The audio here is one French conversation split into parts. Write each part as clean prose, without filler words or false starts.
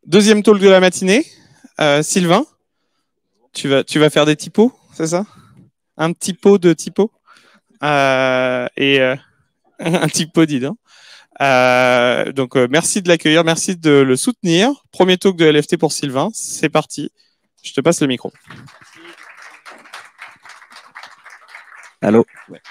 Deuxième talk de la matinée. Sylvain, tu vas faire des typos, c'est ça? Un typo de typo un typo, dis donc. Donc, merci de l'accueillir, merci de le soutenir. Premier talk de LFT pour Sylvain. C'est parti. Je te passe le micro. Allô. Ouais.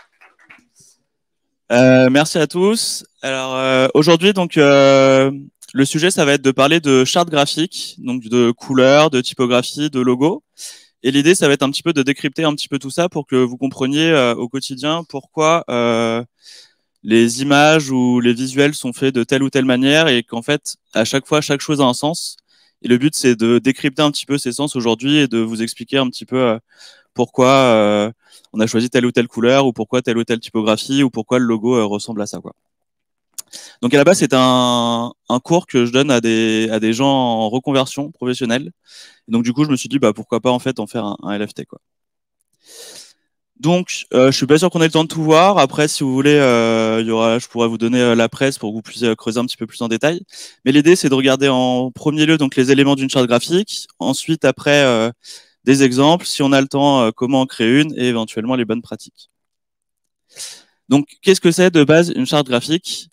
Merci à tous. Alors aujourd'hui, donc le sujet, ça va être de parler de charte graphique, donc de couleurs, de typographie, de logo. Et l'idée, ça va être un petit peu de décrypter un petit peu tout ça pour que vous compreniez au quotidien pourquoi les images ou les visuels sont faits de telle ou telle manière et qu'en fait, à chaque fois, chaque chose a un sens. Et le but, c'est de décrypter un petit peu ces sens aujourd'hui et de vous expliquer un petit peu pourquoi on a choisi telle ou telle couleur ou pourquoi telle ou telle typographie ou pourquoi le logo ressemble à ça, quoi. Donc à la base, c'est un cours que je donne à des gens en reconversion professionnelle. Et donc du coup, je me suis dit pourquoi pas en fait en faire un LFT, quoi. Donc je suis pas sûr qu'on ait le temps de tout voir. Après, si vous voulez, je pourrais vous donner la presse pour que vous puissiez creuser un petit peu plus en détail. Mais l'idée, c'est de regarder en premier lieu donc les éléments d'une charte graphique. Ensuite, après des exemples, si on a le temps, comment en créer une et éventuellement les bonnes pratiques. Donc, qu'est-ce que c'est de base une charte graphique?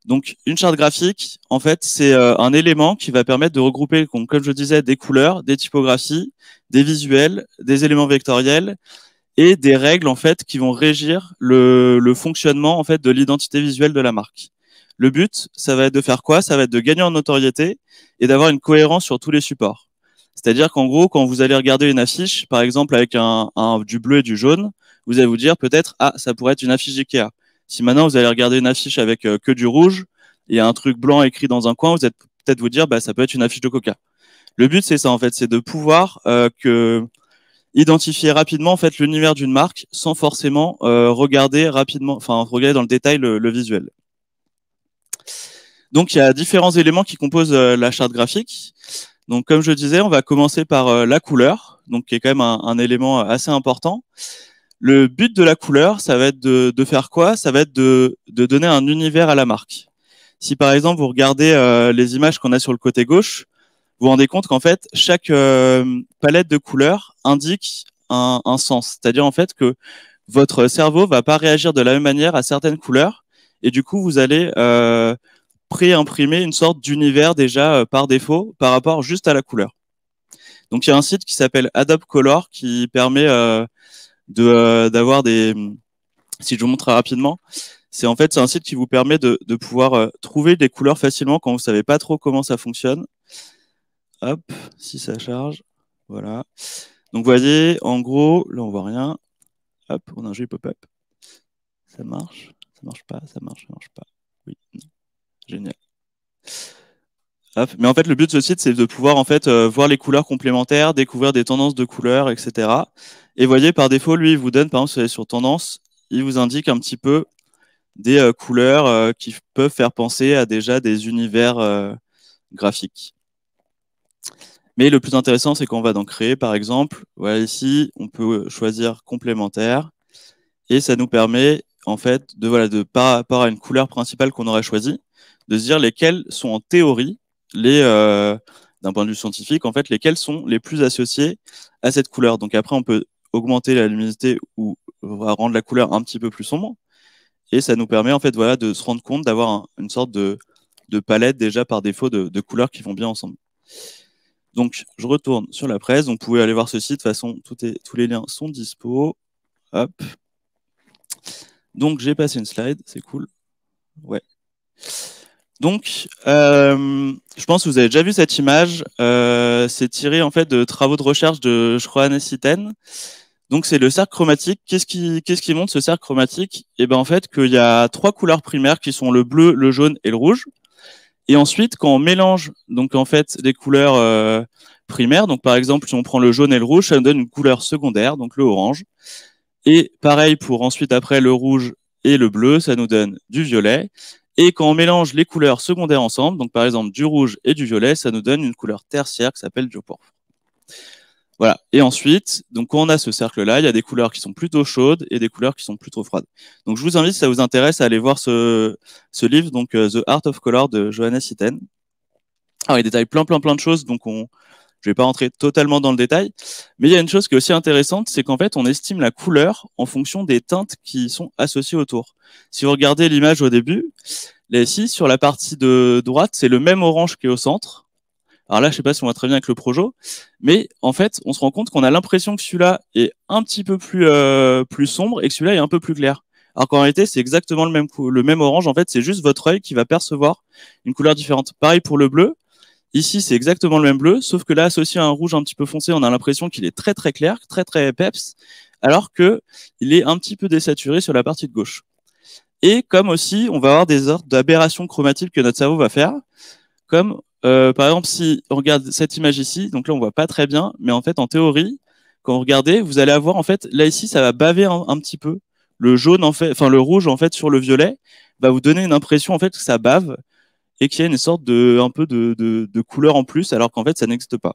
Donc, une charte graphique, en fait, c'est un élément qui va permettre de regrouper, comme je disais, des couleurs, des typographies, des visuels, des éléments vectoriels et des règles, en fait, qui vont régir le fonctionnement, en fait, de l'identité visuelle de la marque. Le but, ça va être de faire quoi? Ça va être de gagner en notoriété et d'avoir une cohérence sur tous les supports. C'est-à-dire qu'en gros, quand vous allez regarder une affiche, par exemple avec du bleu et du jaune, vous allez vous dire peut-être, ah, ça pourrait être une affiche Ikea. Si maintenant vous allez regarder une affiche avec que du rouge et un truc blanc écrit dans un coin, vous allez peut-être vous dire, ça peut être une affiche de Coca. Le but, c'est ça en fait, c'est de pouvoir identifier rapidement en fait l'univers d'une marque sans forcément regarder dans le détail le visuel. Donc il y a différents éléments qui composent la charte graphique. Donc, comme je disais, on va commencer par la couleur, donc qui est quand même un élément assez important. Le but de la couleur, ça va être de faire quoi? Ça va être de donner un univers à la marque. Si par exemple vous regardez les images qu'on a sur le côté gauche, vous vous rendez compte qu'en fait chaque palette de couleurs indique un sens. C'est-à-dire en fait que votre cerveau va pas réagir de la même manière à certaines couleurs, et du coup vous allez pré-imprimer une sorte d'univers déjà par défaut par rapport juste à la couleur. Donc il y a un site qui s'appelle Adobe Color qui permet d'avoir des. Si je vous montre rapidement, c'est un site qui vous permet de pouvoir trouver des couleurs facilement quand vous savez pas trop comment ça fonctionne. Hop, si ça charge, voilà. Donc vous voyez, en gros, là on voit rien. Hop, on a un joli pop-up. Ça marche pas, ça marche pas. Oui, non. Génial. Hop. Mais en fait, le but de ce site, c'est de pouvoir en fait voir les couleurs complémentaires, découvrir des tendances de couleurs, etc. Et vous voyez, par défaut, lui, il vous donne, par exemple, si vous allez sur tendance, il vous indique un petit peu des couleurs qui peuvent faire penser à déjà des univers graphiques. Mais le plus intéressant, c'est qu'on va dans créer, par exemple. Voilà, ici, on peut choisir complémentaire et ça nous permet, en fait, par rapport à une couleur principale qu'on aurait choisie, de se dire lesquelles sont en théorie d'un point de vue scientifique, en fait, lesquelles sont les plus associées à cette couleur. Donc après, on peut augmenter la luminosité ou rendre la couleur un petit peu plus sombre. Et ça nous permet, en fait, de se rendre compte d'avoir une sorte de palette déjà par défaut de couleurs qui vont bien ensemble. Donc, je retourne sur la presse. Donc, vous pouvez aller voir ce site. De toute façon, tous les liens sont dispo. Hop. Donc, j'ai passé une slide. C'est cool. Ouais. Donc, je pense que vous avez déjà vu cette image. C'est tiré en fait de travaux de recherche de, je crois, Anne Sitten. Donc, c'est le cercle chromatique. Qu'est-ce qui montre ce cercle chromatique? Et ben en fait, qu'il y a 3 couleurs primaires qui sont le bleu, le jaune et le rouge. Et ensuite, quand on mélange donc en fait les couleurs primaires, donc par exemple, si on prend le jaune et le rouge, ça nous donne une couleur secondaire, donc le orange. Et pareil pour ensuite après le rouge et le bleu, ça nous donne du violet. Et quand on mélange les couleurs secondaires ensemble, donc par exemple du rouge et du violet, ça nous donne une couleur tertiaire qui s'appelle du pourpre. Voilà. Et ensuite, donc quand on a ce cercle-là, il y a des couleurs qui sont plutôt chaudes et des couleurs qui sont plutôt froides. Donc je vous invite, si ça vous intéresse, à aller voir ce livre, donc The Art of Color de Johannes Itten. Alors il détaille plein de choses, donc je vais pas rentrer totalement dans le détail, mais il y a une chose qui est aussi intéressante, c'est qu'en fait on estime la couleur en fonction des teintes qui sont associées autour. Si vous regardez l'image au début, là ici sur la partie de droite, c'est le même orange qui est au centre. Alors là, je sais pas si on voit très bien avec le Projo, mais en fait, on se rend compte qu'on a l'impression que celui-là est un petit peu plus sombre et que celui-là est un peu plus clair. Alors qu'en réalité, c'est exactement le même orange. En fait, c'est juste votre œil qui va percevoir une couleur différente. Pareil pour le bleu. Ici, c'est exactement le même bleu, sauf que là, associé à un rouge un petit peu foncé, on a l'impression qu'il est très clair, très peps, alors que il est un petit peu désaturé sur la partie de gauche. Et comme aussi, on va avoir des ordres d'aberrations chromatiques que notre cerveau va faire, comme par exemple, si on regarde cette image ici, donc là on voit pas très bien, mais en fait en théorie, quand vous regardez, vous allez avoir en fait là ici ça va baver un petit peu. Le jaune en fait, enfin le rouge en fait sur le violet va vous donner une impression en fait que ça bave et qu'il y a une sorte de un peu de couleur en plus, alors qu'en fait ça n'existe pas.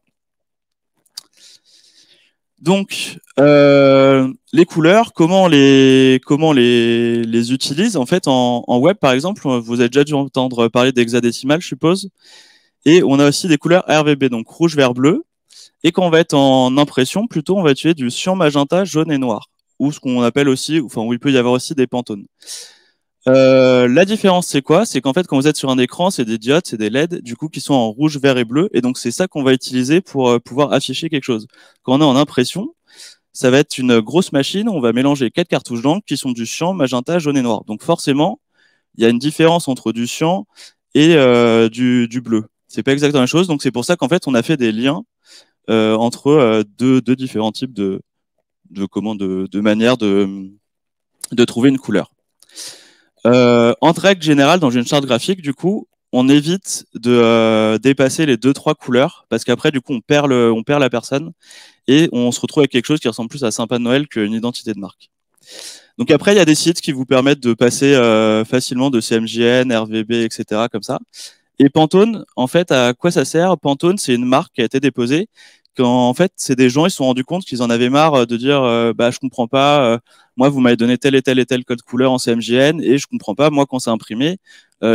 Donc les couleurs, comment les utilise en fait en web par exemple, vous avez déjà dû entendre parler d'hexadécimal, je suppose. Et on a aussi des couleurs RVB, donc rouge, vert, bleu. Et quand on va être en impression, plutôt, on va utiliser du cyan, magenta, jaune et noir. Ou ce qu'on appelle aussi, enfin, où il peut y avoir aussi des pantones. La différence, c'est quoi? C'est qu'en fait, quand vous êtes sur un écran, c'est des diodes, c'est des LED, du coup, qui sont en rouge, vert et bleu. Et donc, c'est ça qu'on va utiliser pour pouvoir afficher quelque chose. Quand on est en impression, ça va être une grosse machine. On va mélanger 4 cartouches d'encre qui sont du cyan, magenta, jaune et noir. Donc, forcément, il y a une différence entre du cyan et du bleu. C'est pas exactement la même chose, donc c'est pour ça qu'en fait on a fait des liens entre deux différents types de manières de trouver une couleur. En règle générale, dans une charte graphique, du coup, on évite de dépasser les 2-3 couleurs parce qu'après, du coup, on perd la personne et on se retrouve avec quelque chose qui ressemble plus à Sympa de Noël qu'une identité de marque. Donc après, il y a des sites qui vous permettent de passer facilement de CMJN, RVB, etc. comme ça. Et Pantone, en fait, à quoi ça sert? Pantone, c'est une marque qui a été déposée quand, en fait, c'est des gens, ils se sont rendus compte qu'ils en avaient marre de dire, bah, je comprends pas, moi, vous m'avez donné tel et tel code couleur en CMJN et je comprends pas, moi, quand c'est imprimé,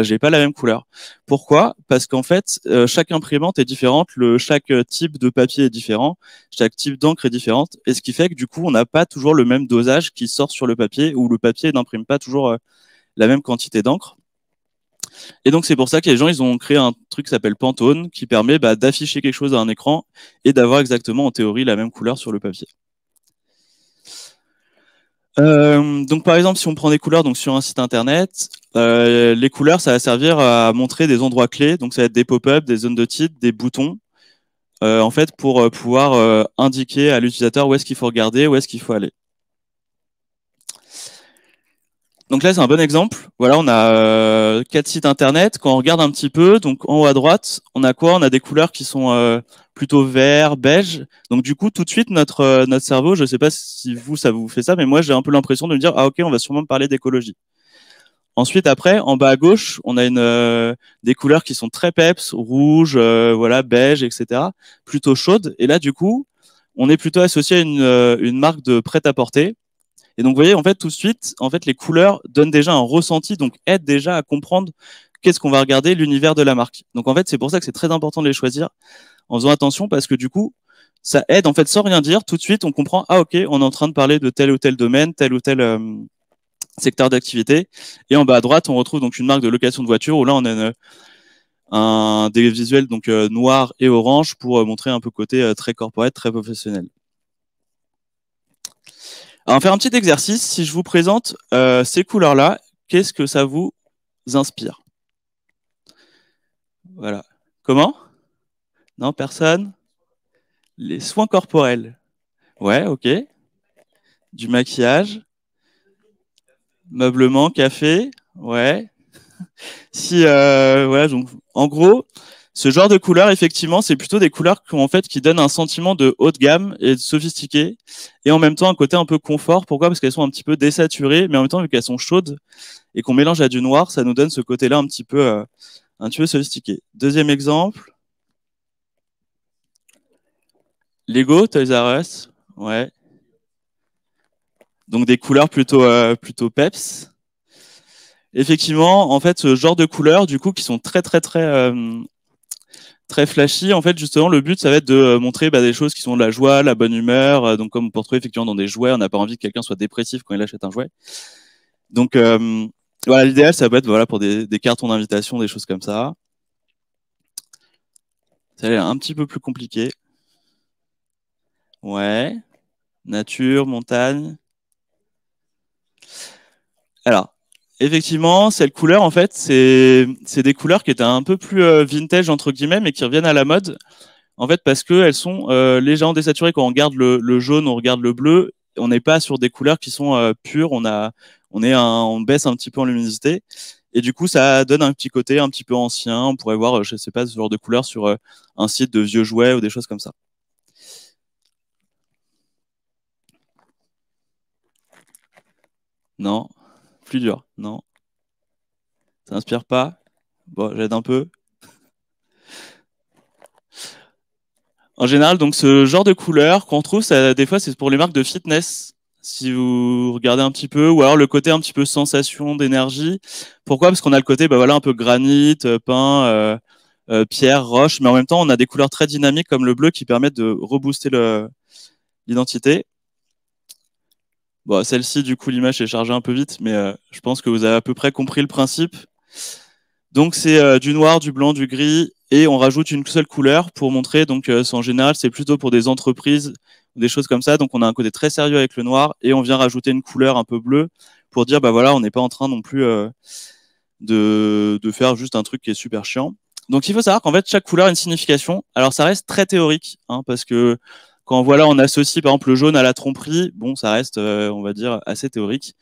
j'ai pas la même couleur. Pourquoi? Parce qu'en fait, chaque imprimante est différente, chaque type de papier est différent, chaque type d'encre est différente, et ce qui fait que, du coup, on n'a pas toujours le même dosage qui sort sur le papier ou le papier n'imprime pas toujours la même quantité d'encre. Et donc, c'est pour ça que les gens, ils ont créé un truc qui s'appelle Pantone, qui permet d'afficher quelque chose à un écran et d'avoir exactement, en théorie, la même couleur sur le papier. Donc, par exemple, si on prend des couleurs donc sur un site internet, les couleurs, ça va servir à montrer des endroits clés. Donc, ça va être des pop-up, des zones de titre, des boutons, en fait, pour pouvoir indiquer à l'utilisateur où est-ce qu'il faut regarder, où est-ce qu'il faut aller. Donc là, c'est un bon exemple. Voilà, on a 4 sites internet. Quand on regarde un petit peu, donc en haut à droite, on a quoi? On a des couleurs qui sont plutôt vert, beige. Donc du coup, tout de suite, notre cerveau, je ne sais pas si vous, ça vous fait ça, mais moi, j'ai un peu l'impression de me dire, ah ok, on va sûrement parler d'écologie. Ensuite, après, en bas à gauche, on a des couleurs qui sont très peps, rouge, voilà, beige, etc. Plutôt chaudes. Et là, du coup, on est plutôt associé à une marque de prêt-à-porter. Et donc, vous voyez, en fait, tout de suite, en fait, les couleurs donnent déjà un ressenti, donc aident déjà à comprendre qu'est-ce qu'on va regarder, l'univers de la marque. Donc, en fait, c'est pour ça que c'est très important de les choisir en faisant attention parce que du coup, ça aide, en fait, sans rien dire, tout de suite, on comprend, ah, ok, on est en train de parler de tel ou tel domaine, tel ou tel secteur d'activité. Et en bas à droite, on retrouve donc une marque de location de voiture où là, on a des visuels donc noir et orange pour montrer un peu côté très corporate, très professionnel. Alors, on va faire un petit exercice. Si je vous présente ces couleurs-là, qu'est-ce que ça vous inspire? Voilà. Comment? Non, personne? Les soins corporels. Ouais, ok. Du maquillage, meublement, café. Ouais. Si voilà, donc en gros, ce genre de couleurs, effectivement, c'est plutôt des couleurs qui donnent un sentiment de haut de gamme et de sophistiqué, et en même temps un côté un peu confort. Pourquoi? Parce qu'elles sont un petit peu désaturées, mais en même temps, vu qu'elles sont chaudes et qu'on mélange à du noir, ça nous donne ce côté-là un petit peu sophistiqué. Deuxième exemple. Lego, Toys R Us, ouais. Donc des couleurs plutôt peps. Effectivement, en fait, ce genre de couleurs, du coup, qui sont très flashy. En fait, justement, le but, ça va être de montrer des choses qui sont de la joie, la bonne humeur. Donc, comme on peut retrouver effectivement dans des jouets, on n'a pas envie que quelqu'un soit dépressif quand il achète un jouet. Donc, voilà, l'idéal, ça peut être voilà pour des cartons d'invitation, des choses comme ça. Ça a l'air un petit peu plus compliqué. Ouais. Nature, montagne. Alors, effectivement, cette couleur, en fait, c'est des couleurs qui étaient un peu plus vintage, entre guillemets, mais qui reviennent à la mode. En fait, parce qu'elles sont légèrement désaturées. Quand on regarde le jaune, on regarde le bleu, on n'est pas sur des couleurs qui sont pures. On baisse un petit peu en luminosité. Et du coup, ça donne un petit côté un petit peu ancien. On pourrait voir, je sais pas, ce genre de couleur sur un site de vieux jouets ou des choses comme ça. Non, plus dur. Non, ça inspire pas. Bon, j'aide un peu. En général, donc ce genre de couleur qu'on trouve, ça, des fois, c'est pour les marques de fitness. Si vous regardez un petit peu, ou alors le côté un petit peu sensation d'énergie. Pourquoi? Parce qu'on a le côté, voilà, un peu granit, pain, pierre, roche, mais en même temps, on a des couleurs très dynamiques comme le bleu qui permettent de rebooster l'identité. Bon, celle-ci, du coup, l'image est chargée un peu vite, mais je pense que vous avez à peu près compris le principe. Donc c'est du noir, du blanc, du gris, et on rajoute une seule couleur pour montrer. Donc en général, c'est plutôt pour des entreprises ou des choses comme ça. Donc on a un côté très sérieux avec le noir, et on vient rajouter une couleur un peu bleue pour dire voilà, on n'est pas en train non plus de faire juste un truc qui est super chiant. Donc il faut savoir qu'en fait chaque couleur a une signification. Alors ça reste très théorique, hein, parce que quand voilà on associe par exemple le jaune à la tromperie, bon ça reste on va dire assez théorique.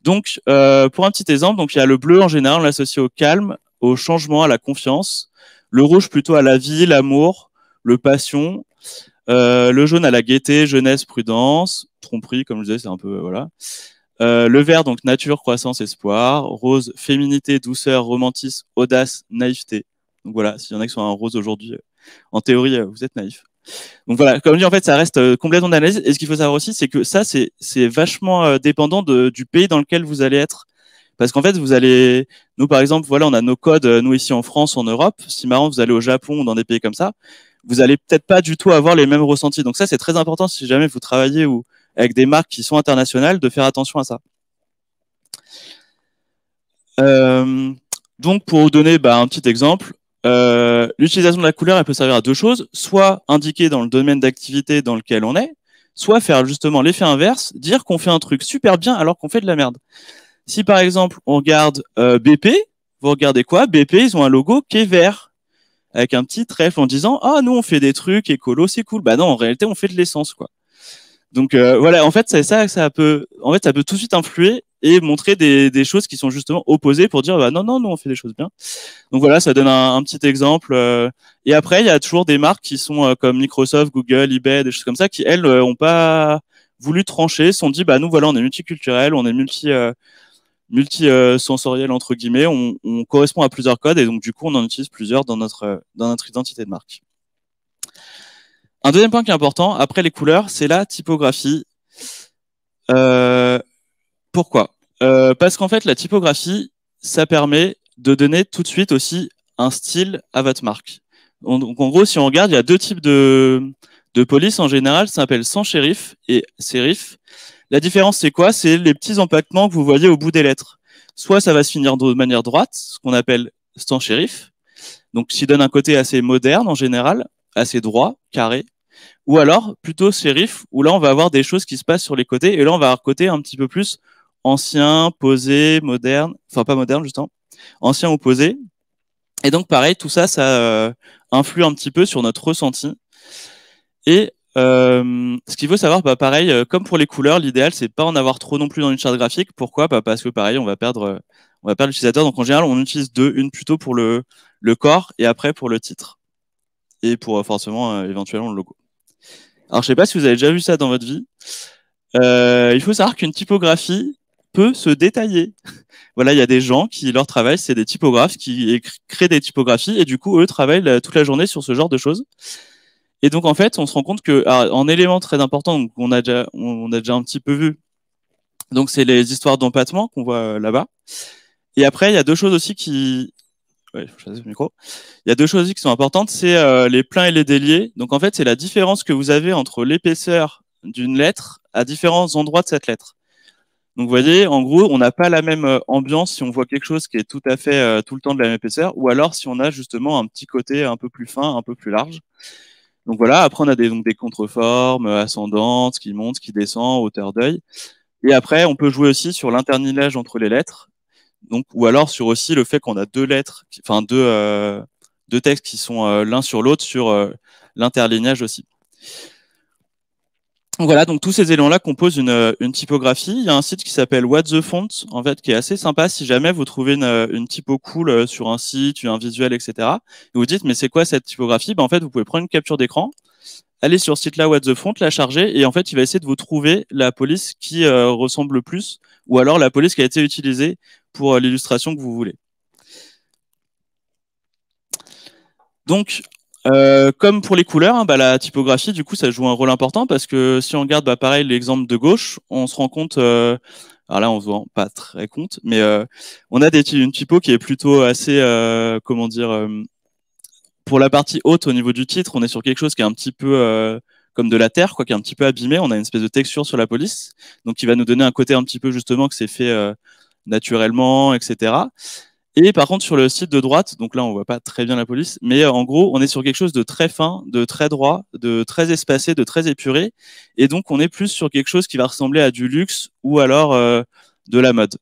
Donc, pour un petit exemple, donc il y a le bleu en général, on l'associe au calme, au changement, à la confiance. Le rouge plutôt à la vie, l'amour, le passion. Le jaune à la gaieté, jeunesse, prudence. Tromperie, comme je disais, c'est un peu voilà. Le vert donc nature, croissance, espoir. Rose, féminité, douceur, romantisme, audace, naïveté. Donc voilà, s'il y en a qui sont un rose aujourd'hui, en théorie, vous êtes naïf. Donc voilà, comme dit, en fait, ça reste complètement d'analyse. Et ce qu'il faut savoir aussi, c'est que ça, c'est vachement dépendant du pays dans lequel vous allez être. Parce qu'en fait, nous par exemple, voilà, on a nos codes, nous ici en France, en Europe. Si marrant, vous allez au Japon ou dans des pays comme ça, vous allez peut-être pas du tout avoir les mêmes ressentis. Donc ça, c'est très important si jamais vous travaillez ou avec des marques qui sont internationales, de faire attention à ça. Euh, donc pour vous donner un petit exemple, l'utilisation de la couleur, elle peut servir à deux choses, soit indiquer dans le domaine d'activité dans lequel on est, soit faire justement l'effet inverse, dire qu'on fait un truc super bien alors qu'on fait de la merde. Si par exemple on regarde BP, vous regardez quoi? BP, ils ont un logo qui est vert, avec un petit trèfle en disant ah nous on fait des trucs écolo, c'est cool. Bah non, en réalité on fait de l'essence quoi. Donc voilà, en fait, c'est ça, ça peut tout de suite influer et montrer des choses qui sont justement opposées pour dire non, non, nous on fait des choses bien. Donc voilà, ça donne un petit exemple. Et après, il y a toujours des marques qui sont comme Microsoft, Google, eBay, des choses comme ça, qui elles ont pas voulu trancher, se sont dit nous voilà, on est multiculturel, on est multi sensoriel entre guillemets, on correspond à plusieurs codes et donc du coup on en utilise plusieurs dans notre identité de marque. Un deuxième point qui est important, après les couleurs, c'est la typographie. Pourquoi? Parce qu'en fait, la typographie, ça permet de donner tout de suite aussi un style à votre marque. Donc en gros, si on regarde, il y a deux types de police en général, ça s'appelle sans shérif et sérif. La différence, c'est quoi? C'est les petits empaquetements que vous voyez au bout des lettres. Soit ça va se finir de manière droite, ce qu'on appelle sans shérif, donc qui donne un côté assez moderne en général, assez droit, carré, ou alors plutôt shérif, où là on va avoir des choses qui se passent sur les côtés, et là on va avoir côté un petit peu plus ancien, posé, moderne, enfin pas moderne justement, ancien ou posé. Et donc pareil, tout ça, ça influe un petit peu sur notre ressenti. Et ce qu'il faut savoir, pareil, comme pour les couleurs, l'idéal c'est pas en avoir trop non plus dans une charte graphique. Pourquoi? Parce que pareil, on va perdre l'utilisateur. Donc en général, on utilise deux, une plutôt pour le corps et après pour le titre et pour forcément éventuellement le logo. Alors je sais pas si vous avez déjà vu ça dans votre vie. Il faut savoir qu'une typographie peut se détailler. Voilà, il y a des gens qui leur travail, c'est des typographes qui créent des typographies et du coup eux travaillent toute la journée sur ce genre de choses. Et donc en fait, on se rend compte que en élément très important, donc on a déjà un petit peu vu. Donc c'est les histoires d'empattement qu'on voit là-bas. Et après, il y a deux choses aussi qui ouais, je le micro. Il y a deux choses aussi qui sont importantes, c'est les pleins et les déliés. Donc en fait, c'est la différence que vous avez entre l'épaisseur d'une lettre à différents endroits de cette lettre. Donc vous voyez, en gros, on n'a pas la même ambiance si on voit quelque chose qui est tout à fait tout le temps de la même épaisseur, ou alors si on a justement un petit côté un peu plus fin, un peu plus large. Donc voilà, après on a donc des contreformes ascendantes, qui montent, qui descendent, hauteur d'œil. Et après, on peut jouer aussi sur l'interlignage entre les lettres, donc ou alors sur aussi le fait qu'on a deux lettres, enfin deux textes qui sont l'un sur l'autre sur l'interlignage aussi. Donc voilà, donc tous ces éléments-là composent une typographie. Il y a un site qui s'appelle What the Font, en fait, qui est assez sympa si jamais vous trouvez une typo cool sur un site, un visuel, etc. Et vous dites, mais c'est quoi cette typographie? Ben, en fait, vous pouvez prendre une capture d'écran, aller sur ce site-là, What the Font, la charger, et en fait, il va essayer de vous trouver la police qui ressemble le plus, ou alors la police qui a été utilisée pour l'illustration que vous voulez. Donc, comme pour les couleurs, hein, bah, la typographie, du coup, ça joue un rôle important parce que si on regarde, bah, pareil, l'exemple de gauche, on se rend compte, alors là, on se rend pas très compte, mais on a une typo qui est plutôt assez, comment dire, pour la partie haute au niveau du titre, on est sur quelque chose qui est un petit peu comme de la terre, quoi, qui est un petit peu abîmé. On a une espèce de texture sur la police, donc qui va nous donner un côté un petit peu justement que c'est fait naturellement, etc. Et par contre, sur le site de droite, donc là, on voit pas très bien la police, mais en gros, on est sur quelque chose de très fin, de très droit, de très espacé, de très épuré. Et donc, on est plus sur quelque chose qui va ressembler à du luxe ou alors de la mode.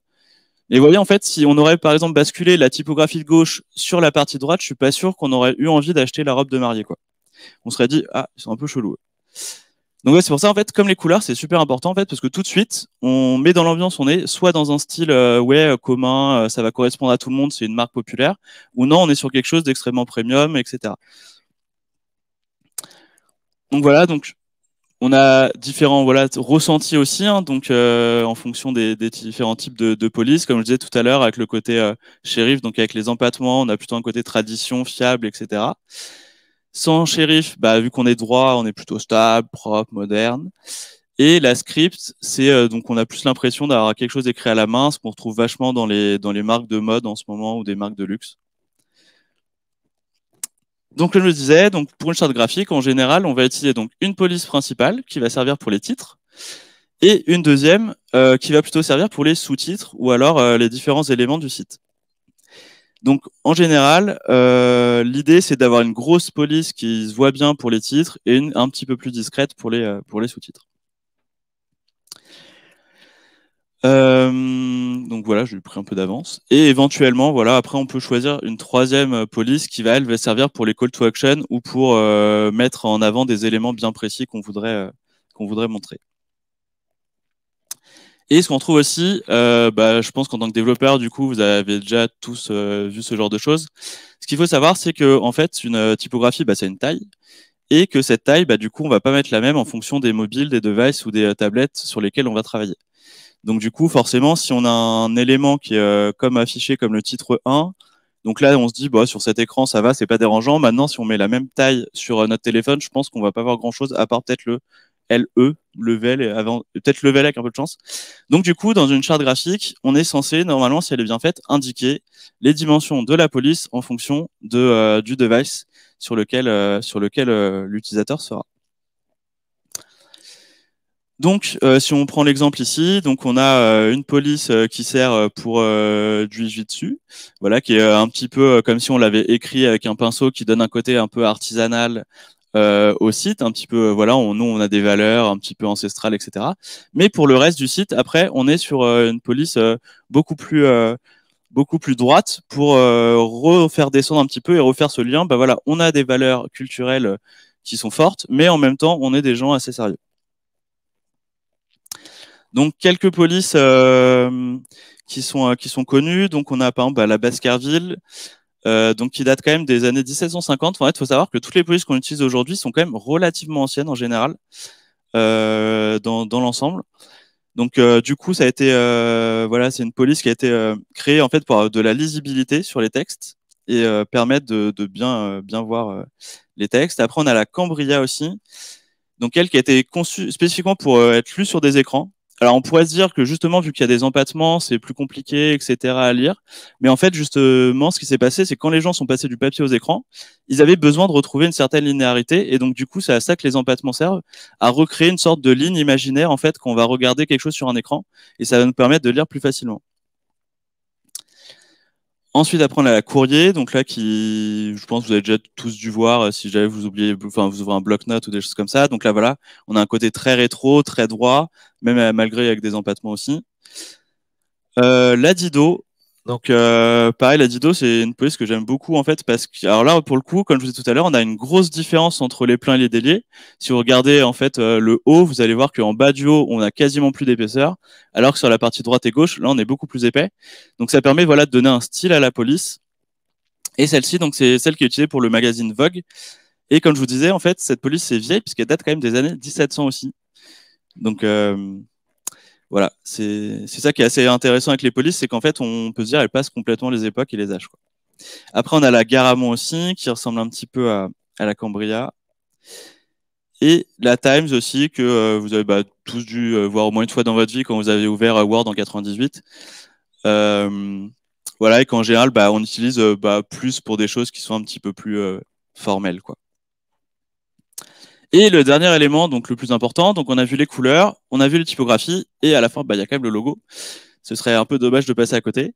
Et vous voyez, en fait, si on aurait par exemple basculé la typographie de gauche sur la partie droite, je suis pas sûr qu'on aurait eu envie d'acheter la robe de mariée, quoi. On serait dit, ah, ils sont un peu chelous. Donc ouais, c'est pour ça en fait, comme les couleurs, c'est super important en fait, parce que tout de suite, on met dans l'ambiance, on est soit dans un style commun, ça va correspondre à tout le monde, c'est une marque populaire, ou non, on est sur quelque chose d'extrêmement premium, etc. Donc voilà, donc on a différents ressentis aussi, hein, donc en fonction des différents types de police, comme je disais tout à l'heure, avec le côté shérif, donc avec les empattements, on a plutôt un côté tradition, fiable, etc. Sans shérif, bah, vu qu'on est droit, on est plutôt stable, propre, moderne. Et la script, c'est donc on a plus l'impression d'avoir quelque chose écrit à la main, ce qu'on retrouve vachement dans les marques de mode en ce moment ou des marques de luxe. Donc comme je le disais, donc pour une charte graphique, en général, on va utiliser donc une police principale qui va servir pour les titres et une deuxième qui va plutôt servir pour les sous-titres ou alors les différents éléments du site. Donc en général, l'idée c'est d'avoir une grosse police qui se voit bien pour les titres et une un petit peu plus discrète pour les sous-titres. Donc voilà, je lui ai pris un peu d'avance. Et éventuellement, voilà, après on peut choisir une troisième police qui va, elle, va servir pour les call to action ou pour mettre en avant des éléments bien précis qu'on voudrait montrer. Et ce qu'on trouve aussi, bah, je pense qu'en tant que développeur, du coup, vous avez déjà tous vu ce genre de choses. Ce qu'il faut savoir, c'est que en fait, une typographie, bah, c'est une taille, et que cette taille, bah, du coup, on va pas mettre la même en fonction des mobiles, des devices ou des tablettes sur lesquels on va travailler. Donc du coup, forcément, si on a un élément qui est comme affiché comme le titre 1, donc là, on se dit, bah, sur cet écran, ça va, c'est pas dérangeant. Maintenant, si on met la même taille sur notre téléphone, je pense qu'on va pas voir grand-chose, à part peut-être le LE, level, peut-être level avec un peu de chance. Donc du coup, dans une charte graphique, on est censé, normalement, si elle est bien faite, indiquer les dimensions de la police en fonction du device sur lequel l'utilisateur sera. Donc, si on prend l'exemple ici, donc on a une police qui sert pour du jujitsu, voilà, qui est un petit peu comme si on l'avait écrit avec un pinceau, qui donne un côté un peu artisanal au site, un petit peu, voilà, nous on a des valeurs un petit peu ancestrales, etc. Mais pour le reste du site, après, on est sur une police beaucoup plus droite pour refaire descendre un petit peu et refaire ce lien. Bah voilà, on a des valeurs culturelles qui sont fortes, mais en même temps, on est des gens assez sérieux. Donc quelques polices qui sont connues. Donc on a par exemple la Baskerville, donc qui date quand même des années 1750. En fait, il faut savoir que toutes les polices qu'on utilise aujourd'hui sont quand même relativement anciennes en général dans l'ensemble. Donc du coup, ça a été voilà, c'est une police qui a été créée en fait pour de la lisibilité sur les textes et permettent de bien voir les textes. Après, on a la Cambria aussi, donc elle qui a été conçue spécifiquement pour être lue sur des écrans. Alors on pourrait se dire que justement, vu qu'il y a des empattements, c'est plus compliqué, etc. à lire. Mais en fait, justement, ce qui s'est passé, c'est que quand les gens sont passés du papier aux écrans, ils avaient besoin de retrouver une certaine linéarité. Et donc du coup, c'est à ça que les empattements servent, à recréer une sorte de ligne imaginaire, en fait, quand on va regarder quelque chose sur un écran. Et ça va nous permettre de lire plus facilement. Ensuite, après, on a la Courrier, donc là, je pense que vous avez déjà tous dû voir, si jamais vous oubliez, enfin, vous ouvrez un bloc-notes ou des choses comme ça. Donc là, voilà, on a un côté très rétro, très droit, même malgré avec des empattements aussi. La Dido, donc pareil, la Dido, c'est une police que j'aime beaucoup en fait parce que, alors là, pour le coup, comme je vous disais tout à l'heure, on a une grosse différence entre les pleins et les déliés. Si vous regardez en fait le haut, vous allez voir qu'en bas du haut, on a quasiment plus d'épaisseur, alors que sur la partie droite et gauche, là, on est beaucoup plus épais. Donc ça permet voilà de donner un style à la police. Et celle-ci, donc c'est celle qui est utilisée pour le magazine Vogue. Et comme je vous disais, en fait, cette police c'est vieille puisqu'elle date quand même des années 1700 aussi. Donc voilà, c'est ça qui est assez intéressant avec les polices, c'est qu'en fait, on peut se dire, elles passent complètement les époques et les âges, quoi. Après, on a la Garamond aussi, qui ressemble un petit peu à la Cambria. Et la Times aussi, que vous avez tous dû voir au moins une fois dans votre vie quand vous avez ouvert Word en 98. Voilà, et qu'en général, on utilise plus pour des choses qui sont un petit peu plus formelles, quoi. Et le dernier élément, donc le plus important, donc on a vu les couleurs, on a vu les typographies, et à la fin, il y a quand même le logo. Ce serait un peu dommage de passer à côté.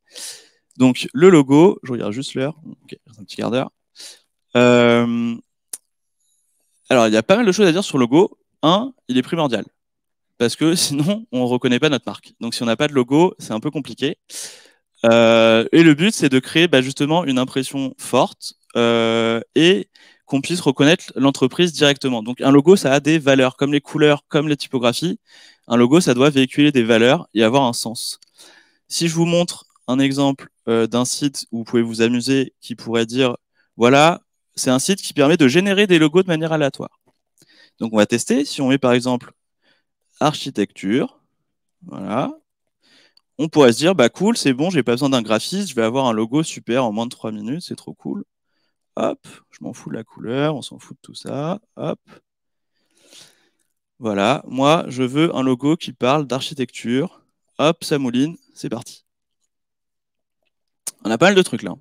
Donc le logo, je regarde juste l'heure, ok, un petit quart d'heure. Alors il y a pas mal de choses à dire sur le logo. Un, il est primordial, parce que sinon on ne reconnaît pas notre marque. Donc si on n'a pas de logo, c'est un peu compliqué. Et le but, c'est de créer justement une impression forte et qu'on puisse reconnaître l'entreprise directement. Donc un logo, ça a des valeurs, comme les couleurs, comme les typographies. Un logo, ça doit véhiculer des valeurs et avoir un sens. Si je vous montre un exemple d'un site où vous pouvez vous amuser, qui pourrait dire, voilà, c'est un site qui permet de générer des logos de manière aléatoire. Donc on va tester. Si on met par exemple architecture, voilà, on pourrait se dire, cool, c'est bon, j'ai pas besoin d'un graphiste, je vais avoir un logo super en moins de 3 minutes, c'est trop cool. Hop, je m'en fous de la couleur, on s'en fout de tout ça. Hop. Voilà, moi, je veux un logo qui parle d'architecture. Hop, ça mouline, c'est parti. On a pas mal de trucs là.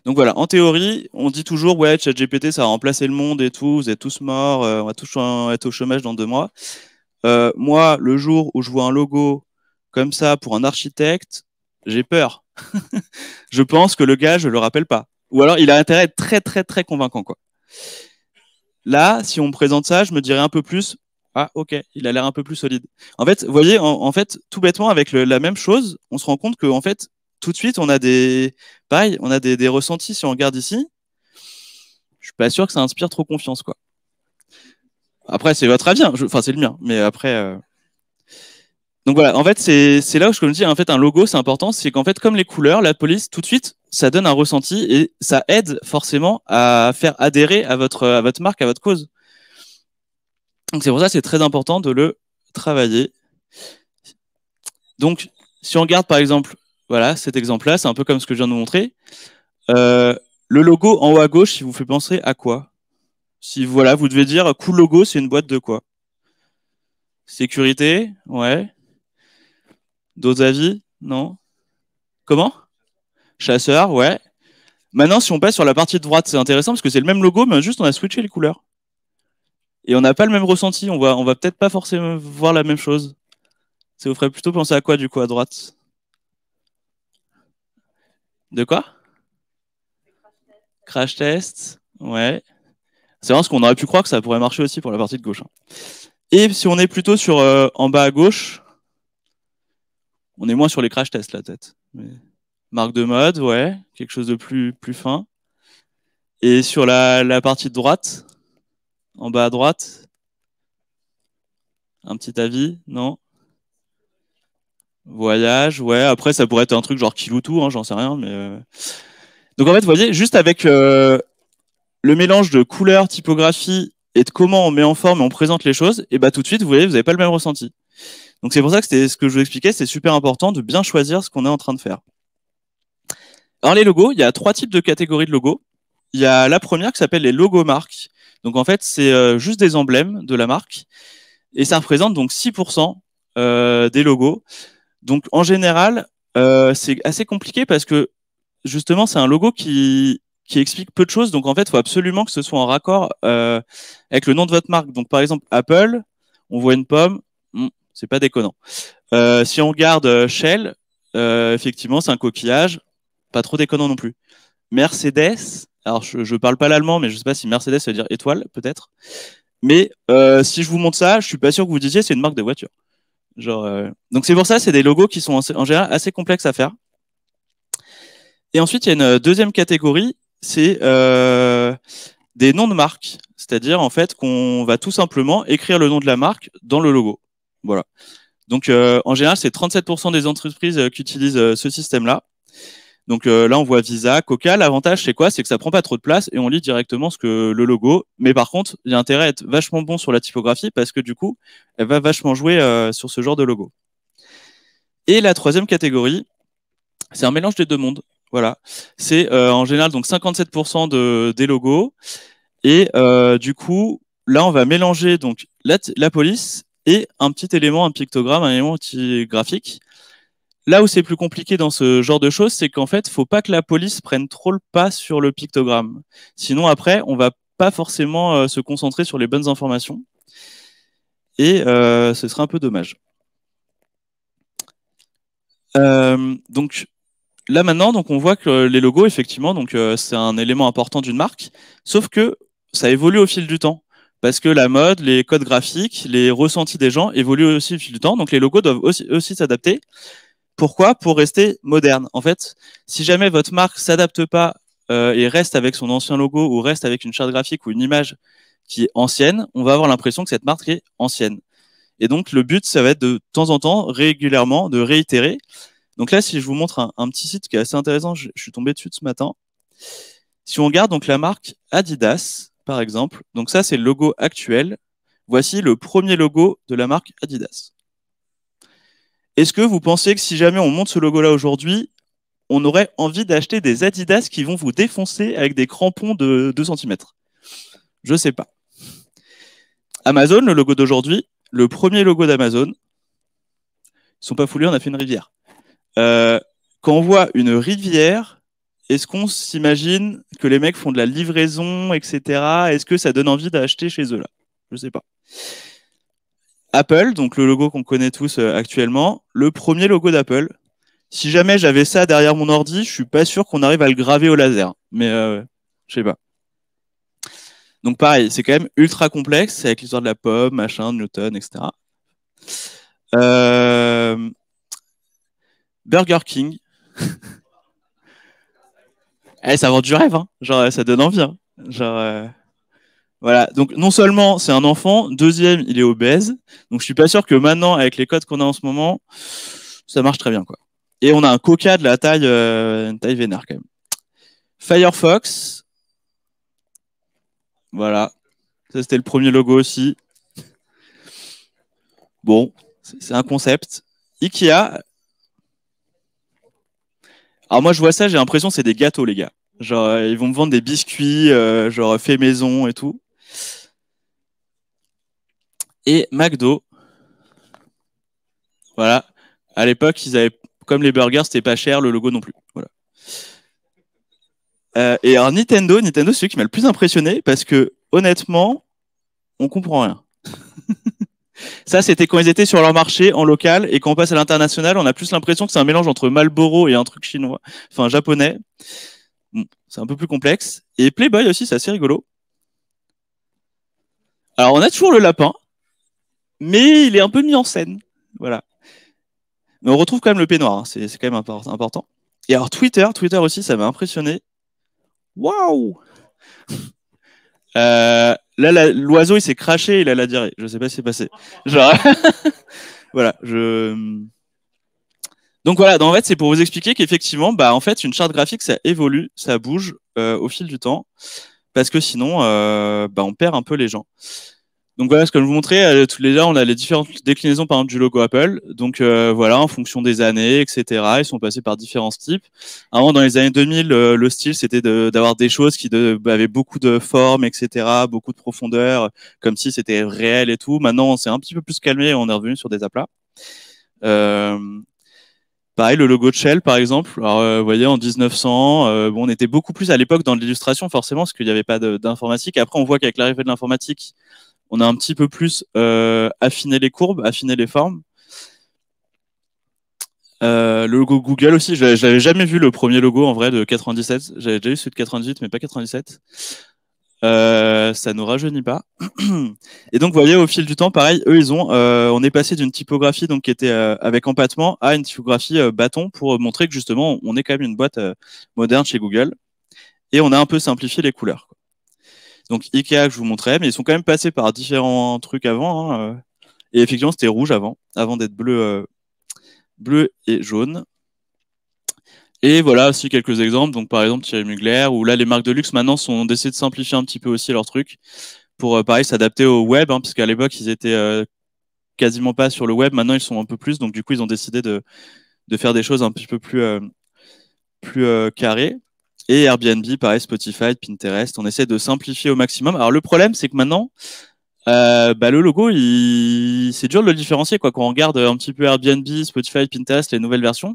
Donc voilà, en théorie, on dit toujours, ouais, ChatGPT, ça va remplacer le monde et tout, vous êtes tous morts, on va tous être au chômage dans 2 mois. Moi, le jour où je vois un logo comme ça pour un architecte, j'ai peur. Je pense que le gars, je le rappelle pas. Ou alors, il a intérêt à être très, très, très convaincant, quoi. Là, si on me présente ça, je me dirais un peu plus, ah, ok, il a l'air un peu plus solide. En fait, vous voyez, en fait, tout bêtement, avec la même chose, on se rend compte que, en fait, tout de suite, on a pareil, on a des ressentis. Si on regarde ici, je suis pas sûr que ça inspire trop confiance, quoi. Après, c'est votre avis, hein. Enfin, c'est le mien, mais après. Donc voilà, en fait, c'est là où je me dis, en fait, un logo, c'est important, c'est qu'en fait, comme les couleurs, la police, tout de suite, ça donne un ressenti et ça aide forcément à faire adhérer à votre marque, à votre cause. Donc c'est pour ça que c'est très important de le travailler. Donc, si on regarde par exemple, voilà, cet exemple-là, c'est un peu comme ce que je viens de vous montrer. Le logo en haut à gauche, il vous fait penser à quoi? Si voilà, vous devez dire, cool logo, c'est une boîte de quoi? Sécurité, ouais. D'autres avis? Non? Comment? Chasseur, ouais. Maintenant, si on passe sur la partie de droite, c'est intéressant parce que c'est le même logo, mais juste on a switché les couleurs. Et on n'a pas le même ressenti, on va peut-être pas forcément voir la même chose. Ça vous ferait plutôt penser à quoi du coup à droite? De quoi? Crash test, ouais. C'est vrai ce qu'on aurait pu croire que ça pourrait marcher aussi pour la partie de gauche, hein. Et si on est plutôt sur en bas à gauche, on est moins sur les crash tests là peut-être. Mais... Marque de mode, ouais, quelque chose de plus fin. Et sur la partie de droite, en bas à droite, un petit avis, non? Voyage, ouais. Après, ça pourrait être un truc genre Kiloutou, hein, j'en sais rien. Mais donc en fait, vous voyez, juste avec le mélange de couleurs, typographie et de comment on met en forme et on présente les choses, et tout de suite, vous voyez, vous n'avez pas le même ressenti. Donc c'est pour ça que c'était ce que je vous expliquais, c'est super important de bien choisir ce qu'on est en train de faire. Alors les logos, il y a 3 types de catégories de logos. Il y a la première qui s'appelle les logomarques. Donc en fait, c'est juste des emblèmes de la marque et ça représente donc 6% des logos. Donc en général, c'est assez compliqué parce que justement, c'est un logo qui explique peu de choses. Donc en fait, il faut absolument que ce soit en raccord avec le nom de votre marque. Donc par exemple, Apple, on voit une pomme, c'est pas déconnant. Si on regarde Shell, effectivement, c'est un coquillage, pas trop déconnant non plus. Mercedes, alors je parle pas l'allemand, mais je sais pas si Mercedes ça veut dire étoile, peut-être. Mais si je vous montre ça, je suis pas sûr que vous disiez c'est une marque de voiture. Genre, donc c'est pour ça, c'est des logos qui sont en général assez complexes à faire. Et ensuite, il y a une deuxième catégorie, c'est des noms de marque. C'est-à-dire en fait qu'on va tout simplement écrire le nom de la marque dans le logo. Voilà. Donc en général, c'est 37% des entreprises qui utilisent ce système-là. Donc là, on voit Visa, Coca. L'avantage, c'est quoi? C'est que ça prend pas trop de place et on lit directement ce que le logo. Mais par contre, il y a intérêt à être vachement bon sur la typographie parce que du coup, elle va vachement jouer sur ce genre de logo. Et la troisième catégorie, c'est un mélange des deux mondes. Voilà. C'est en général donc 57% des logos. Et du coup, là, on va mélanger donc la police et un petit élément, un pictogramme, un élément graphique. Là où c'est plus compliqué dans ce genre de choses, c'est qu'en fait, faut pas que la police prenne trop le pas sur le pictogramme. Sinon, après, on va pas forcément se concentrer sur les bonnes informations. Et ce serait un peu dommage. Donc là maintenant, donc on voit que les logos, effectivement, donc c'est un élément important d'une marque, sauf que ça évolue au fil du temps. Parce que la mode, les codes graphiques, les ressentis des gens évoluent aussi au fil du temps. Donc les logos doivent aussi s'adapter. Pourquoi? Pour rester moderne. En fait, si jamais votre marque s'adapte pas et reste avec son ancien logo ou reste avec une charte graphique ou une image qui est ancienne, on va avoir l'impression que cette marque est ancienne. Et donc, le but, ça va être de temps en temps, régulièrement, de réitérer. Donc là, si je vous montre un petit site qui est assez intéressant, je suis tombé dessus ce matin. Si on regarde donc la marque Adidas, par exemple, donc ça, c'est le logo actuel. Voici le premier logo de la marque Adidas. Est-ce que vous pensez que si jamais on monte ce logo-là aujourd'hui, on aurait envie d'acheter des Adidas qui vont vous défoncer avec des crampons de 2 cm? Je sais pas. Amazon, le logo d'aujourd'hui, le premier logo d'Amazon, ils sont pas foulés, on a fait une rivière. Quand on voit une rivière, est-ce qu'on s'imagine que les mecs font de la livraison, etc. Est-ce que ça donne envie d'acheter chez eux là? Je sais pas. Apple, donc le logo qu'on connaît tous actuellement, le premier logo d'Apple. Si jamais j'avais ça derrière mon ordi, je suis pas sûr qu'on arrive à le graver au laser. Mais je sais pas. Donc pareil, c'est quand même ultra complexe avec l'histoire de la pomme, machin, Newton, etc. Burger King. Ça vend du rêve, hein. Genre ça donne envie. Hein. Genre voilà. Donc non seulement c'est un enfant, deuxième il est obèse. Donc je suis pas sûr que maintenant avec les codes qu'on a en ce moment, ça marche très bien quoi. Et on a un Coca de la taille, une taille vénère quand même. Firefox. Voilà. Ça, c'était le premier logo aussi. Bon, c'est un concept. Ikea. Alors moi, je vois ça, j'ai l'impression que c'est des gâteaux, les gars. Genre, ils vont me vendre des biscuits, genre fait maison et tout. Et McDo. Voilà. À l'époque, ils avaient, comme les burgers, c'était pas cher, le logo non plus. Voilà. Et alors Nintendo, c'est celui qui m'a le plus impressionné parce que honnêtement, on comprend rien. Ça, c'était quand ils étaient sur leur marché en local et quand on passe à l'international, on a plus l'impression que c'est un mélange entre Marlboro et un truc chinois, enfin japonais. Bon, c'est un peu plus complexe. Et Playboy aussi, c'est assez rigolo. Alors, on a toujours le lapin, mais il est un peu mis en scène. Voilà. Mais on retrouve quand même le peignoir, hein. C'est quand même important. Et alors, Twitter aussi, ça m'a impressionné. Waouh! Là, l'oiseau, il s'est craché, il a la diarrhée. Je sais pas ce qui s'est passé. Genre, voilà, Donc voilà, en fait, c'est pour vous expliquer qu'effectivement, bah, en fait, une charte graphique, ça évolue, ça bouge au fil du temps, parce que sinon, bah, on perd un peu les gens. Donc voilà, ce que je vous montrais, tous les là, on a les différentes déclinaisons par exemple du logo Apple. Donc voilà, en fonction des années, etc. Ils sont passés par différents types. Avant, dans les années 2000, le style c'était d'avoir des choses qui avaient beaucoup de formes, etc., beaucoup de profondeur, comme si c'était réel et tout. Maintenant, on s'est un petit peu plus calmé et on est revenu sur des aplats. Pareil, le logo de Shell, par exemple. Alors, vous voyez, en 1900, bon, on était beaucoup plus à l'époque dans l'illustration, forcément, parce qu'il n'y avait pas d'informatique. Après, on voit qu'avec l'arrivée de l'informatique, on a un petit peu plus affiné les courbes, affiné les formes. Le logo Google aussi, je n'avais jamais vu le premier logo en vrai de 97. J'avais déjà vu celui de 98, mais pas 97. Ça nous rajeunit pas. Et donc, vous voyez, au fil du temps, pareil, eux, on est passé d'une typographie donc qui était avec empattement à une typographie bâton pour montrer que justement, on est quand même une boîte moderne chez Google. Et on a un peu simplifié les couleurs, quoi. Donc Ikea que je vous montrais, mais ils sont quand même passés par différents trucs avant, hein. Et effectivement, c'était rouge avant d'être bleu et jaune. Et voilà aussi quelques exemples. Donc par exemple Thierry Mugler, où là les marques de luxe maintenant ont décidé de simplifier un petit peu aussi leurs trucs pour pareil s'adapter au web, hein, parce qu'à l'époque ils étaient quasiment pas sur le web. Maintenant ils sont un peu plus, donc du coup ils ont décidé de faire des choses un petit peu plus carrées. Et Airbnb, pareil, Spotify, Pinterest, on essaie de simplifier au maximum. Alors le problème, c'est que maintenant, le logo, c'est dur de le différencier, quoi. Quand on regarde un petit peu Airbnb, Spotify, Pinterest, les nouvelles versions,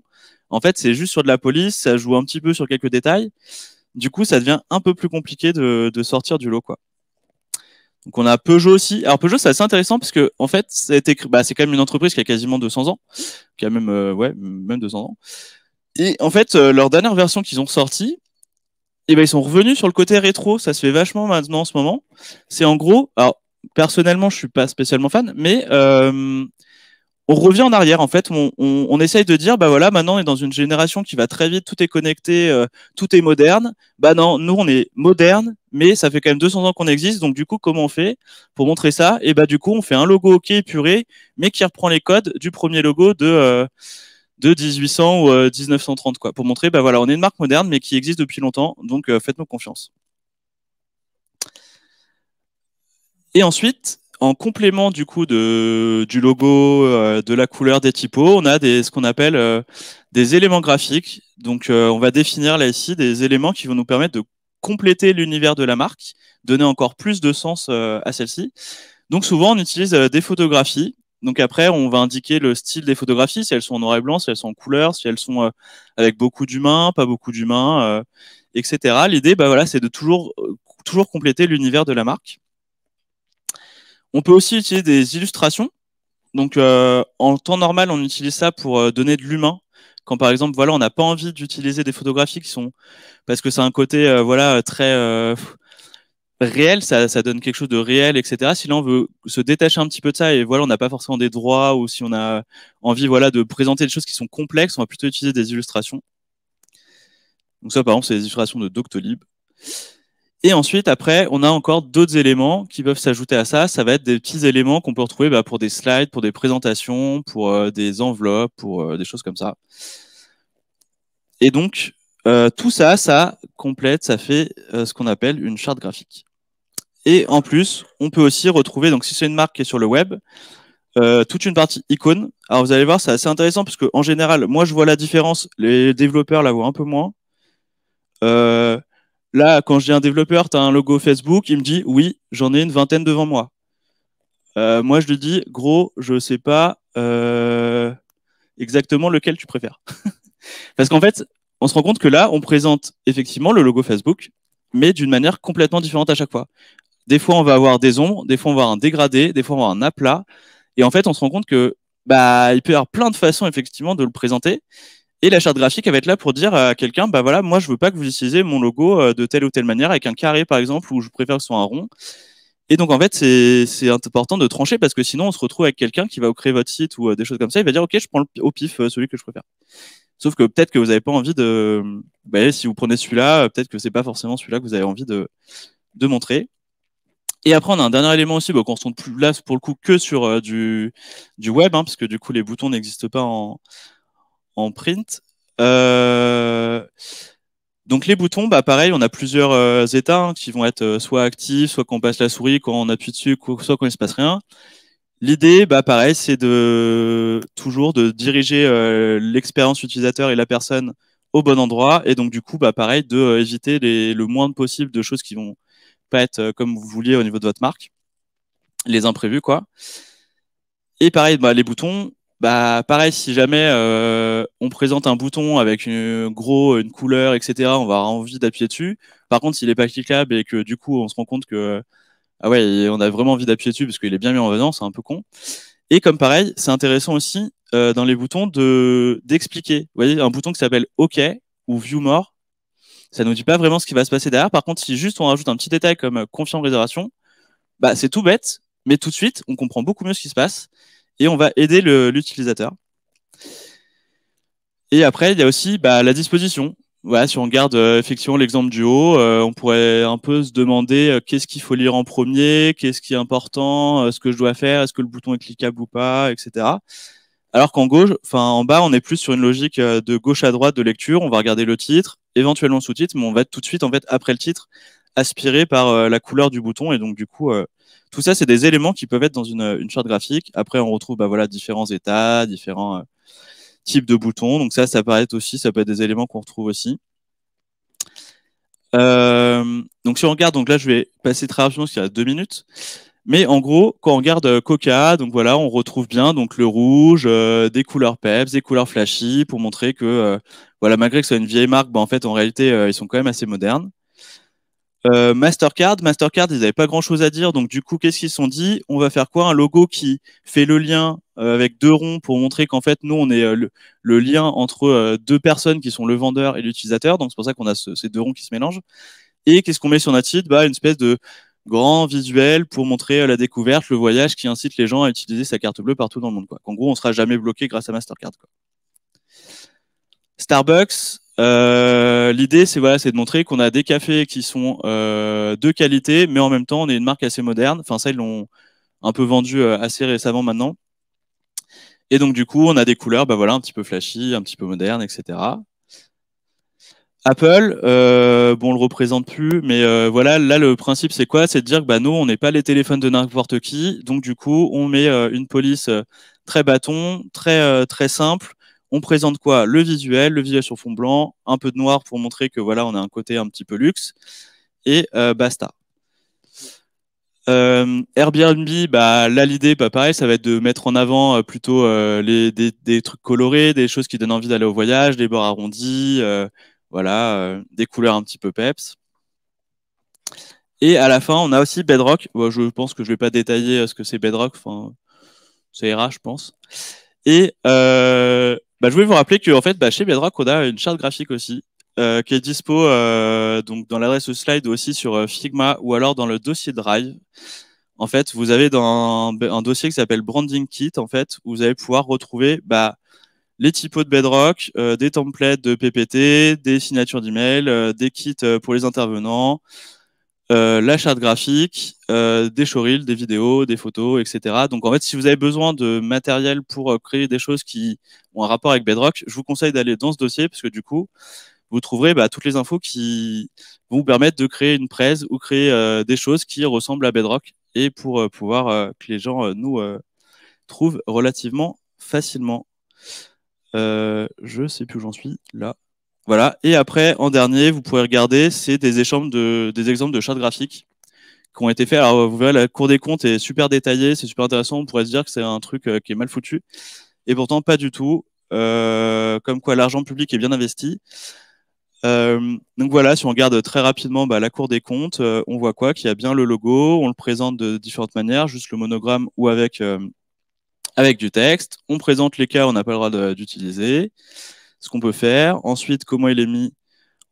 en fait, c'est juste sur de la police, ça joue un petit peu sur quelques détails. Du coup, ça devient un peu plus compliqué de sortir du lot, quoi. Donc on a Peugeot aussi. Alors Peugeot, c'est assez intéressant parce que en fait, c'est quand même une entreprise qui a quasiment 200 ans, qui a même même 200 ans. Et en fait, leur dernière version qu'ils ont sortie, et ben ils sont revenus sur le côté rétro. Ça se fait vachement maintenant en ce moment. C'est en gros, alors personnellement, je suis pas spécialement fan, mais on revient en arrière. En fait, on essaye de dire, bah voilà, maintenant on est dans une génération qui va très vite, tout est connecté, tout est moderne. Bah non, nous on est moderne, mais ça fait quand même 200 ans qu'on existe. Donc du coup, comment on fait pour montrer ça? Et bah du coup, on fait un logo OK épuré, mais qui reprend les codes du premier logo de 1800 ou 1930, quoi, pour montrer, bah voilà, on est une marque moderne, mais qui existe depuis longtemps, donc faites-nous confiance. Et ensuite, en complément du coup du logo, de la couleur des typos, on a ce qu'on appelle des éléments graphiques. Donc, on va définir là ici des éléments qui vont nous permettre de compléter l'univers de la marque, donner encore plus de sens à celle-ci. Donc, souvent, on utilise des photographies. Donc après, on va indiquer le style des photographies, si elles sont en noir et blanc, si elles sont en couleur, si elles sont avec beaucoup d'humains, pas beaucoup d'humains, etc. L'idée, bah voilà, c'est de toujours compléter l'univers de la marque. On peut aussi utiliser des illustrations. Donc en temps normal, on utilise ça pour donner de l'humain. Quand par exemple, voilà, on n'a pas envie d'utiliser des photographies qui sont parce que c'est un côté voilà très réel, ça donne quelque chose de réel, etc. Si là on veut se détacher un petit peu de ça et voilà, on n'a pas forcément des droits ou si on a envie voilà de présenter des choses qui sont complexes, on va plutôt utiliser des illustrations. Donc ça, par exemple, c'est des illustrations de Doctolib. Et ensuite, après, on a encore d'autres éléments qui peuvent s'ajouter à ça. Ça va être des petits éléments qu'on peut retrouver pour des slides, pour des présentations, pour des enveloppes, pour des choses comme ça. Et donc, tout ça, ça complète, ça fait ce qu'on appelle une charte graphique. Et en plus, on peut aussi retrouver, donc si c'est une marque qui est sur le web, toute une partie icône. Alors vous allez voir, c'est assez intéressant parce qu'en général, moi je vois la différence, les développeurs la voient un peu moins. Là, quand je dis un développeur, tu as un logo Facebook, il me dit oui, j'en ai une vingtaine devant moi. Moi, je lui dis, gros, je sais pas exactement lequel tu préfères. Parce qu'en fait, on se rend compte que là, on présente effectivement le logo Facebook, mais d'une manière complètement différente à chaque fois. Des fois, on va avoir des ombres, des fois, on va avoir un dégradé, des fois, on va avoir un aplat. Et en fait, on se rend compte que bah, il peut y avoir plein de façons effectivement de le présenter. Et la charte graphique elle va être là pour dire à quelqu'un, bah voilà, moi je veux pas que vous utilisiez mon logo de telle ou telle manière avec un carré par exemple, ou je préfère que ce soit un rond. Et donc en fait c'est important de trancher parce que sinon on se retrouve avec quelqu'un qui va vous créer votre site ou des choses comme ça, il va dire ok je prends au pif celui que je préfère. Sauf que peut-être que vous n'avez pas envie de, bah, si vous prenez celui-là, peut-être que c'est pas forcément celui-là que vous avez envie de montrer. Et après, on a un dernier élément aussi, qu'on ne se plus là pour le coup que sur du web, hein, parce que du coup, les boutons n'existent pas en print. Donc les boutons, bah pareil, on a plusieurs états hein, qui vont être soit actifs, soit quand on passe la souris, quand on appuie dessus, soit quand il se passe rien. L'idée, bah pareil, c'est de toujours de diriger l'expérience utilisateur et la personne au bon endroit, et donc du coup, bah pareil, de éviter le moins possible de choses qui vont pas être comme vous vouliez au niveau de votre marque, les imprévus quoi. Et pareil, bah les boutons, bah pareil, si jamais on présente un bouton avec une couleur, etc., on va avoir envie d'appuyer dessus. Par contre, s'il est pas cliquable et que du coup on se rend compte que ah ouais, on a vraiment envie d'appuyer dessus parce qu'il est bien mis en avant, c'est un peu con. Et comme pareil, c'est intéressant aussi dans les boutons d'expliquer. Vous voyez, un bouton qui s'appelle OK ou View More, ça nous dit pas vraiment ce qui va se passer derrière. Par contre, si juste on rajoute un petit détail comme confirme réservation, bah c'est tout bête, mais tout de suite, on comprend beaucoup mieux ce qui se passe et on va aider l'utilisateur. Et après, il y a aussi bah, la disposition. Voilà, si on regarde effectivement l'exemple du haut, on pourrait un peu se demander qu'est-ce qu'il faut lire en premier, qu'est-ce qui est important, ce que je dois faire, est-ce que le bouton est cliquable ou pas, etc. Alors qu'en gauche, enfin en bas, on est plus sur une logique de gauche à droite de lecture. On va regarder le titre, éventuellement le sous-titre, mais on va être tout de suite en fait après le titre aspiré par la couleur du bouton. Et donc du coup, tout ça, c'est des éléments qui peuvent être dans une charte graphique. Après, on retrouve bah, voilà différents états, différents types de boutons. Donc ça peut être aussi, ça peut être des éléments qu'on retrouve aussi. Donc si on regarde, donc là je vais passer très rapidement parce qu'il y a 2 minutes. Mais en gros, quand on regarde Coca, donc voilà, on retrouve bien donc le rouge, des couleurs peps, des couleurs flashy pour montrer que voilà, malgré que ce soit une vieille marque, bah, en fait en réalité ils sont quand même assez modernes. Mastercard, ils n'avaient pas grand-chose à dire, donc du coup, qu'est-ce qu'ils se sont dit? On va faire quoi? Un logo qui fait le lien avec 2 ronds pour montrer qu'en fait, nous, on est le lien entre 2 personnes qui sont le vendeur et l'utilisateur, donc c'est pour ça qu'on a ces 2 ronds qui se mélangent. Et qu'est-ce qu'on met sur notre site? Bah, une espèce de grand visuel pour montrer la découverte, le voyage qui incite les gens à utiliser sa carte bleue partout dans le monde, quoi. En gros, on sera jamais bloqué grâce à Mastercard, quoi. Starbucks, l'idée c'est voilà, c'est de montrer qu'on a des cafés qui sont de qualité, mais en même temps on est une marque assez moderne. Enfin ça ils l'ont un peu vendu assez récemment maintenant. Et donc du coup on a des couleurs, bah voilà, un petit peu flashy, un petit peu moderne, etc. Apple, bon on le représente plus, mais voilà, là le principe c'est quoi? C'est de dire que bah nous on n'est pas les téléphones de n'importe qui, donc du coup on met une police très bâton, très simple. On présente quoi? Le visuel sur fond blanc, un peu de noir pour montrer que voilà on a un côté un petit peu luxe et basta. Airbnb, bah là l'idée, bah pareil, ça va être de mettre en avant plutôt des trucs colorés, des choses qui donnent envie d'aller au voyage, des bords arrondis, voilà, des couleurs un petit peu peps. Et à la fin, on a aussi Bedrock. Bon, je pense que je vais pas détailler ce que c'est Bedrock, enfin, ça ira, je pense. Et bah, je voulais vous rappeler que en fait, bah, chez Bedrock, on a une charte graphique aussi. Qui est dispo donc dans l'adresse slide aussi sur Figma ou alors dans le dossier Drive. En fait, vous avez dans un dossier qui s'appelle Branding Kit, en fait, où vous allez pouvoir retrouver bah, les typos de Bedrock, des templates de PPT, des signatures d'email, des kits pour les intervenants, la charte graphique, des showreels, des vidéos, des photos, etc. Donc en fait, si vous avez besoin de matériel pour créer des choses qui ont un rapport avec Bedrock, je vous conseille d'aller dans ce dossier parce que du coup, vous trouverez bah, toutes les infos qui vont vous permettre de créer une presse ou créer des choses qui ressemblent à Bedrock et pour pouvoir que les gens nous trouvent relativement facilement. Je sais plus où j'en suis là. Voilà. Et après, en dernier, vous pourrez regarder, c'est des exemples de chartes graphiques qui ont été faits. Alors, vous verrez, la Cour des comptes est super détaillée, c'est super intéressant. On pourrait se dire que c'est un truc qui est mal foutu. Et pourtant, pas du tout. Comme quoi, l'argent public est bien investi. Donc voilà, si on regarde très rapidement bah, la Cour des comptes, on voit quoi? Qu'il y a bien le logo, on le présente de différentes manières, juste le monogramme ou avec du texte. On présente les cas où on n'a pas le droit d'utiliser, ce qu'on peut faire. Ensuite, comment il est mis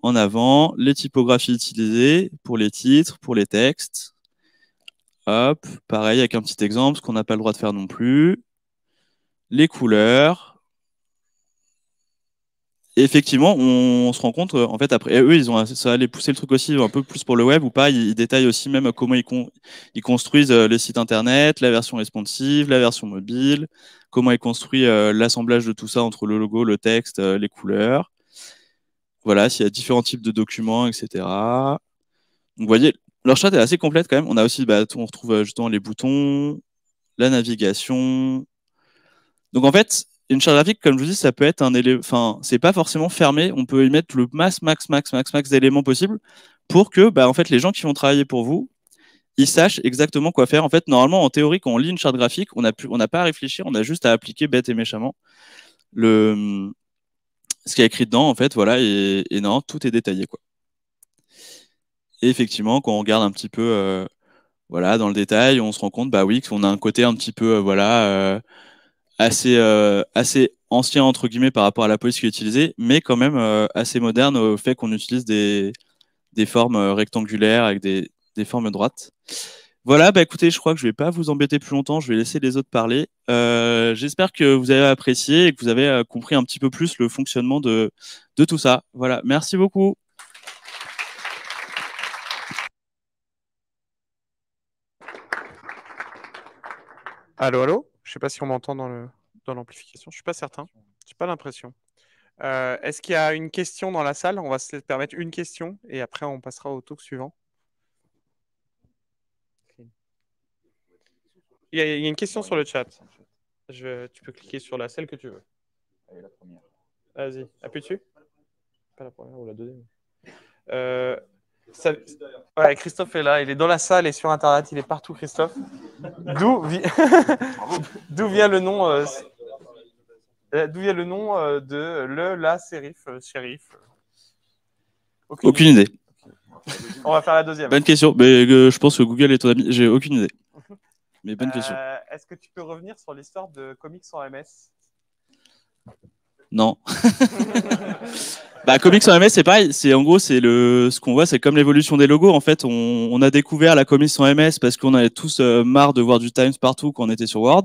en avant, les typographies utilisées pour les titres, pour les textes. Hop, pareil avec un petit exemple, ce qu'on n'a pas le droit de faire non plus. Les couleurs. Et effectivement, on se rend compte, en fait, après, et eux, ça allait pousser le truc aussi un peu plus pour le web ou pas. Ils détaillent aussi même comment ils construisent les sites internet, la version responsive, la version mobile, comment ils construisent l'assemblage de tout ça entre le logo, le texte, les couleurs. voilà, s'il y a différents types de documents, etc. Donc, vous voyez, leur charte est assez complète quand même. On a aussi, on retrouve justement les boutons, la navigation. Donc en fait, une charte graphique, comme je vous dis, ça peut être un élément, enfin, c'est pas forcément fermé. On peut y mettre le max d'éléments possible pour que, en fait, les gens qui vont travailler pour vous, ils sachent exactement quoi faire. En fait, normalement, en théorie, quand on lit une charte graphique, on n'a pas à réfléchir, on a juste à appliquer bête et méchamment ce qui est écrit dedans, en fait, voilà, et non, tout est détaillé, quoi. Et effectivement, quand on regarde un petit peu, voilà, dans le détail, on se rend compte, bah oui, qu'on a un côté un petit peu, assez ancien entre guillemets par rapport à la police qui est utilisée, mais quand même assez moderne au fait qu'on utilise des formes rectangulaires avec des formes droites. Voilà, écoutez, je crois que je vais pas vous embêter plus longtemps, je vais laisser les autres parler. J'espère que vous avez apprécié et que vous avez compris un petit peu plus le fonctionnement de tout ça. Voilà, merci beaucoup. Allô, allô? Je sais pas si on m'entend dans l'amplification. Je suis pas certain. J'ai pas l'impression. Est-ce qu'il y a une question dans la salle? On va se permettre une question et après on passera au tour suivant. Il y a une question sur le chat. Tu peux cliquer sur celle que tu veux. Allez, la première. Vas-y, appuie dessus. Pas la première ou la deuxième. Ouais, Christophe est là, il est dans la salle et sur Internet, il est partout, Christophe. D'où d'où vient le nom d'où vient le nom de la shérif? Aucune idée. On va faire la deuxième. Bonne question, mais je pense que Google est ton ami. J'ai aucune idée. Mais bonne question. Est-ce que tu peux revenir sur l'histoire de Comics sans MS? Non. Comics sans MS, c'est pareil. En gros, ce qu'on voit, c'est comme l'évolution des logos. En fait, on a découvert la Comics sans MS parce qu'on avait tous marre de voir du Times partout quand on était sur Word.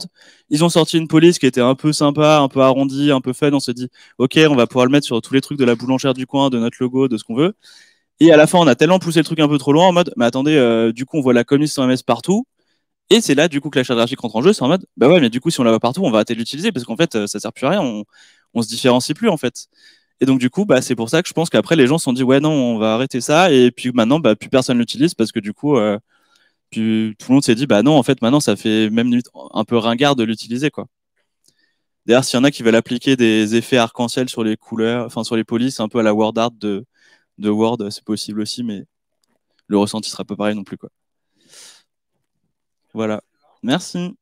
Ils ont sorti une police qui était un peu sympa, un peu arrondie, un peu fun. On s'est dit, OK, on va pouvoir le mettre sur tous les trucs de la boulangère du coin, de notre logo, de ce qu'on veut. Et à la fin, on a tellement poussé le truc un peu trop loin en mode, mais attendez, du coup, on voit la Comics sans MS partout. Et c'est là, du coup, que la charte graphique rentre en jeu. C'est en mode, ouais, mais du coup, si on la voit partout, on va arrêter de l'utiliser parce qu'en fait, ça sert plus à rien. On se différencie plus, en fait. Et donc, du coup, c'est pour ça que je pense qu'après, les gens se sont dit, ouais, non, on va arrêter ça. Et puis maintenant, plus personne l'utilise parce que du coup, puis, tout le monde s'est dit, non, en fait, maintenant, ça fait même limite un peu ringard de l'utiliser, quoi. D'ailleurs, s'il y en a qui veulent appliquer des effets arc-en-ciel sur les couleurs, enfin, sur les polices, un peu à la word art de Word, c'est possible aussi, mais le ressenti sera pas pareil non plus, quoi. Voilà. Merci.